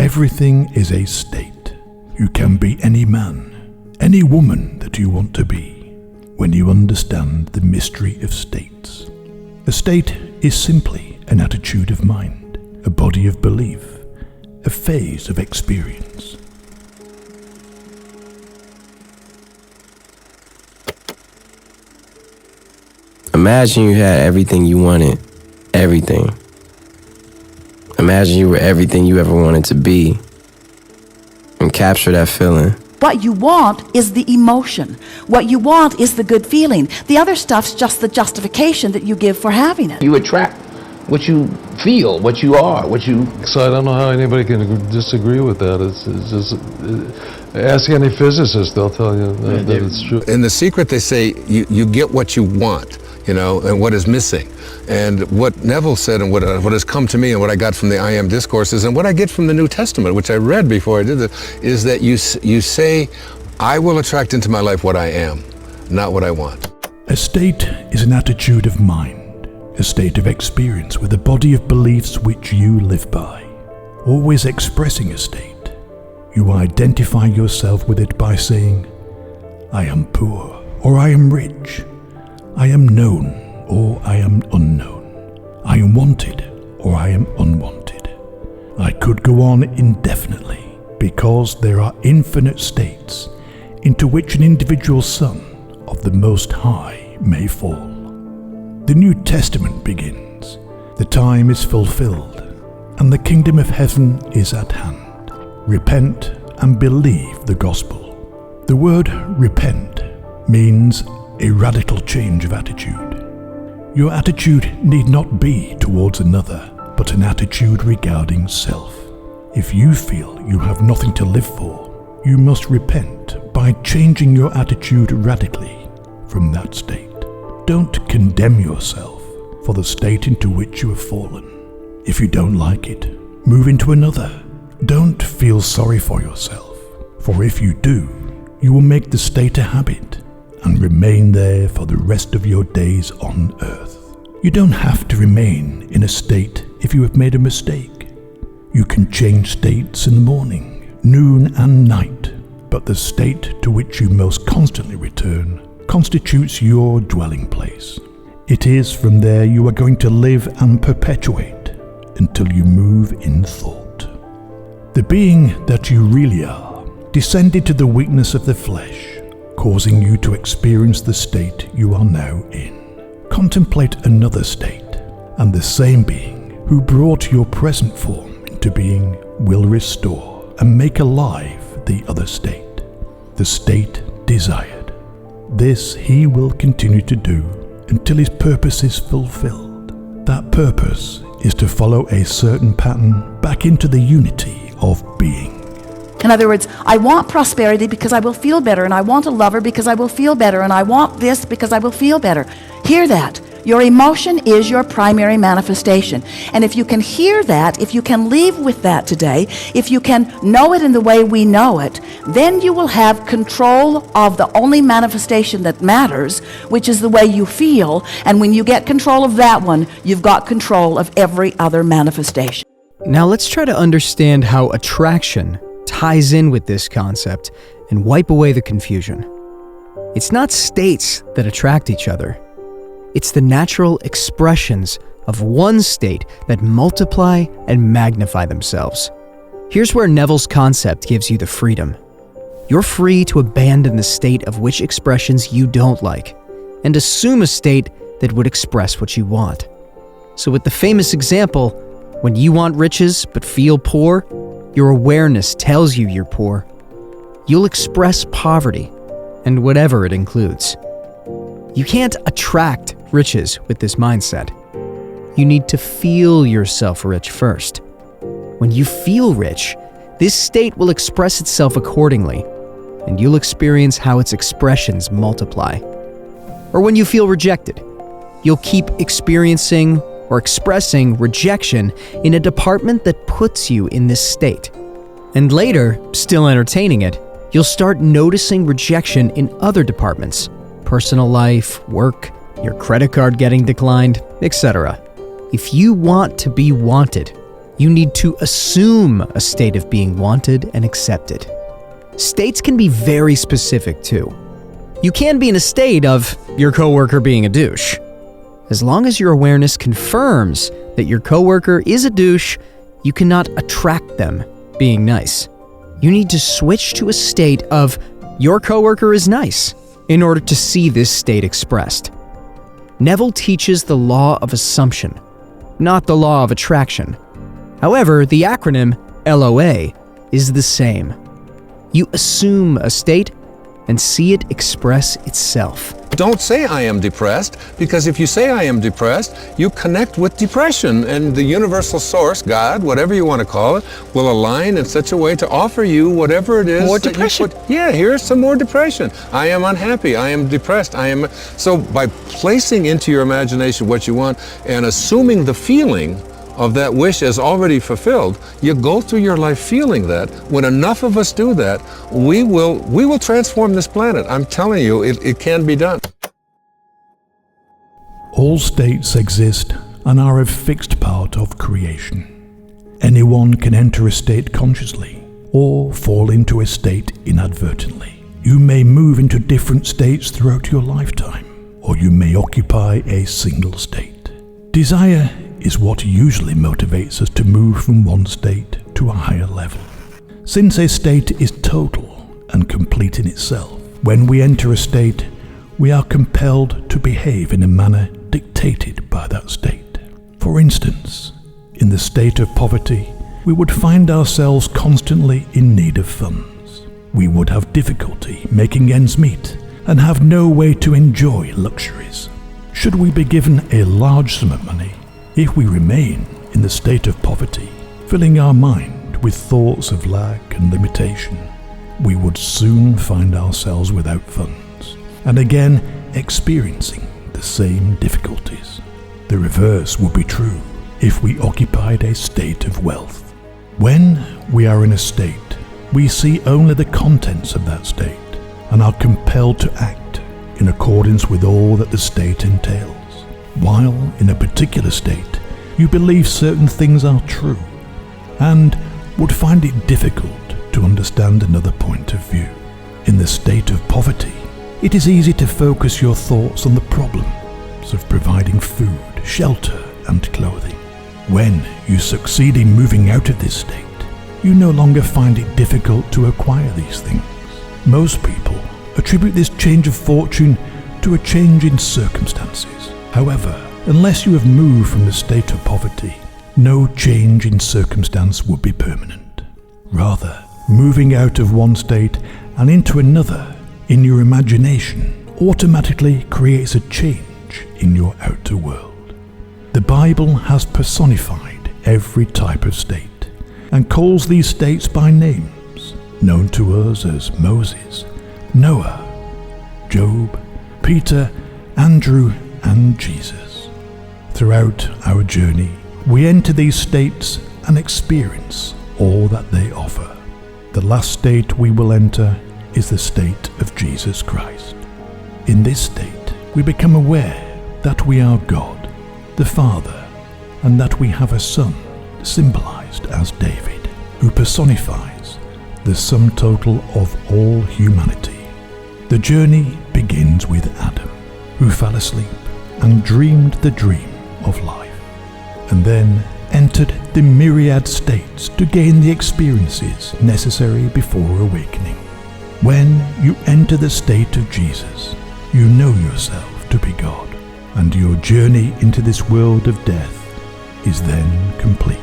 Everything is a state. You can be any man, any woman that you want to be, when you understand the mystery of states. A state is simply an attitude of mind, a body of belief, a phase of experience. Imagine you had everything you wanted. Everything. Imagine you were everything you ever wanted to be. And capture that feeling. What you want is the emotion. What you want is the good feeling. The other stuff's just the justification that you give for having it. You attract what you feel, what you are, what you... So I don't know how anybody can disagree with that. It's just... ask any physicist, they'll tell you that it's true. In The Secret, they say you get what you want, and what is missing. And what Neville said and what has come to me and what I got from the I Am discourses and what I get from the New Testament, which I read before I did this, is that you say, I will attract into my life what I am, not what I want. A state is an attitude of mind, a state of experience with a body of beliefs which you live by. Always expressing a state, you identify yourself with it by saying, I am poor, or I am rich. I am known, or I am unknown. I am wanted, or I am unwanted. I could go on indefinitely, because there are infinite states into which an individual son of the Most High may fall. The New Testament begins. The time is fulfilled, and the kingdom of heaven is at hand. Repent and believe the gospel. The word repent means a radical change of attitude. Your attitude need not be towards another, but an attitude regarding self. If you feel you have nothing to live for, you must repent by changing your attitude radically from that state. Don't condemn yourself for the state into which you have fallen. If you don't like it, move into another. Don't feel sorry for yourself, for if you do, you will make the state a habit and remain there for the rest of your days on earth. You don't have to remain in a state if you have made a mistake. You can change states in the morning, noon and night, but the state to which you most constantly return constitutes your dwelling place. It is from there you are going to live and perpetuate until you move in thought. The being that you really are descended to the weakness of the flesh, causing you to experience the state you are now in. Contemplate another state, and the same being who brought your present form into being will restore and make alive the other state, the state desired. This he will continue to do until his purpose is fulfilled. That purpose is to follow a certain pattern back into the unity of being. In other words, I want prosperity because I will feel better, and I want a lover because I will feel better, and I want this because I will feel better. Hear that. Your emotion is your primary manifestation. And if you can hear that, if you can leave with that today, if you can know it in the way we know it, then you will have control of the only manifestation that matters, which is the way you feel. And when you get control of that one, you've got control of every other manifestation. Now let's try to understand how attraction ties in with this concept and wipe away the confusion. It's not states that attract each other. It's the natural expressions of one state that multiply and magnify themselves. Here's where Neville's concept gives you the freedom. You're free to abandon the state of which expressions you don't like and assume a state that would express what you want. So with the famous example, when you want riches but feel poor, your awareness tells you you're poor. You'll express poverty, and whatever it includes. You can't attract riches with this mindset. You need to feel yourself rich first. When you feel rich, this state will express itself accordingly, and you'll experience how its expressions multiply. Or when you feel rejected, you'll keep experiencing or expressing rejection in a department that puts you in this state. And later, still entertaining it, you'll start noticing rejection in other departments, personal life, work, your credit card getting declined, etc. If you want to be wanted, You need to assume a state of being wanted and accepted. States can be very specific too. You can be in a state of your coworker being a douche. As long as your awareness confirms that your coworker is a douche, you cannot attract them being nice. You need to switch to a state of your coworker is nice in order to see this state expressed. Neville teaches the law of assumption, not the law of attraction. However, the acronym LOA is the same. You assume a state and see it express itself. Don't say I am depressed, because if you say I am depressed, you connect with depression, and the universal source, God, whatever you want to call it, will align in such a way to offer you whatever it is. More that depression. You put. Yeah, here's some more depression. I am unhappy. I am depressed. So by placing into your imagination what you want and assuming the feeling of that wish as already fulfilled, you go through your life feeling that. When enough of us do that, we will transform this planet. I'm telling you, it can be done. All states exist and are a fixed part of creation. Anyone can enter a state consciously or fall into a state inadvertently. You may move into different states throughout your lifetime, or you may occupy a single state. Desire is what usually motivates us to move from one state to a higher level. Since a state is total and complete in itself, when we enter a state, we are compelled to behave in a manner dictated by that state. For instance, in the state of poverty, we would find ourselves constantly in need of funds. We would have difficulty making ends meet and have no way to enjoy luxuries. Should we be given a large sum of money, if we remain in the state of poverty, filling our mind with thoughts of lack and limitation, we would soon find ourselves without funds, and again experiencing the same difficulties. The reverse would be true if we occupied a state of wealth. When we are in a state, we see only the contents of that state and are compelled to act in accordance with all that the state entails. While in a particular state, you believe certain things are true and would find it difficult to understand another point of view. In the state of poverty, it is easy to focus your thoughts on the problems of providing food, shelter, and clothing. When you succeed in moving out of this state, you no longer find it difficult to acquire these things. Most people attribute this change of fortune to a change in circumstances. However, unless you have moved from the state of poverty, no change in circumstance would be permanent. Rather, moving out of one state and into another in your imagination automatically creates a change in your outer world. The Bible has personified every type of state and calls these states by names known to us as Moses, Noah, Job, Peter, Andrew, and Jesus. Throughout our journey, we enter these states and experience all that they offer. The last state we will enter is the state of Jesus Christ. In this state, we become aware that we are God, the Father, and that we have a Son, symbolized as David, who personifies the sum total of all humanity. The journey begins with Adam, who fell asleep and dreamed the dream of life, and then entered the myriad states to gain the experiences necessary before awakening. When you enter the state of Jesus, you know yourself to be God, and your journey into this world of death is then complete.